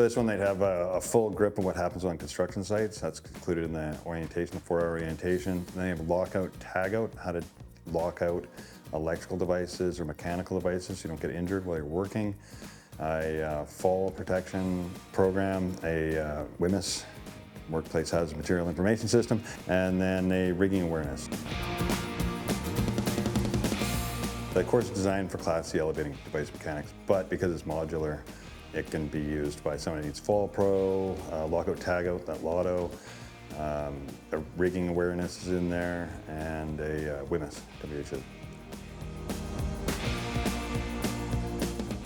So this one, they'd have a full grip of what happens on construction sites. That's included in the orientation, the 4-hour orientation. Then they have lockout, tagout, how to lock out electrical devices or mechanical devices so you don't get injured while you're working. A fall protection program, a WMIS, Workplace Hazard Material Information System, and then a rigging awareness. The course is designed for Class C elevating device mechanics, but because it's modular, it can be used by someone who needs Fall Pro, lockout, tagout, that lotto, a rigging awareness is in there, and a WMIS, WHS.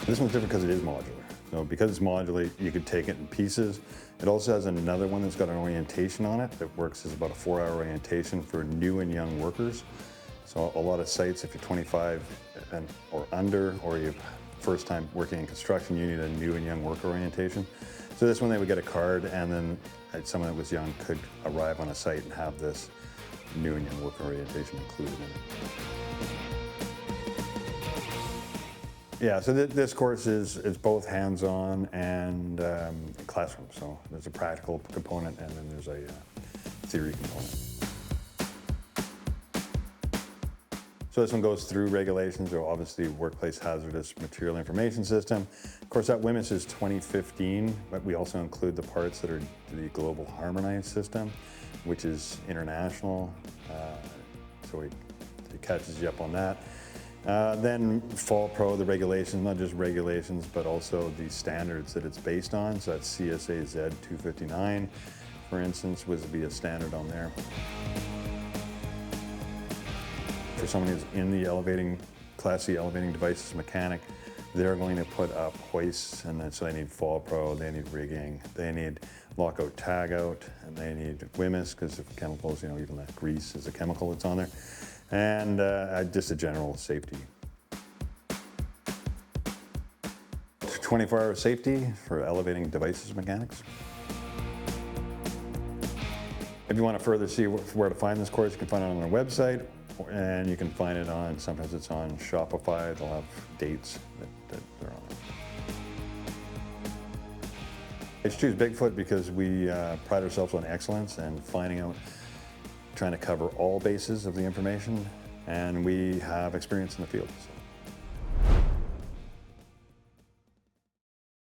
This one's different because it is modular. So because it's modular, you could take it in pieces. It also has another one that's got an orientation on it that works as about a 4-hour orientation for new and young workers. So a lot of sites, if you're 25 or under, or you're first time working in construction, you need a new and young worker orientation. So this one, they would get a card, and then someone that was young could arrive on a site and have this new and young worker orientation included in it. Yeah, so this course is both hands-on and classroom. So there's a practical component, and then there's a theory component. So this one goes through regulations, or obviously Workplace Hazardous Material Information System. Of course, that WMIS is 2015, but we also include the parts that are the Global Harmonized System, which is international. So it catches you up on that. Then Fall Pro, the regulations, not just regulations, but also the standards that it's based on. So that's CSA Z 259, for instance, would be a standard on there. For someone who's in the Class C elevating devices mechanic, they're going to put up hoists, and so they need Fall Pro, they need rigging, they need lockout, tagout, and they need WMIS because of chemicals, even that grease is a chemical that's on there, and just a general safety. 24-hour safety for elevating devices mechanics. If you want to further see where to find this course, you can find it on our website, and you can find it on, sometimes it's on Shopify. They'll have dates that they're on. I choose Bigfoot because we pride ourselves on excellence and trying to cover all bases of the information, and we have experience in the field. So.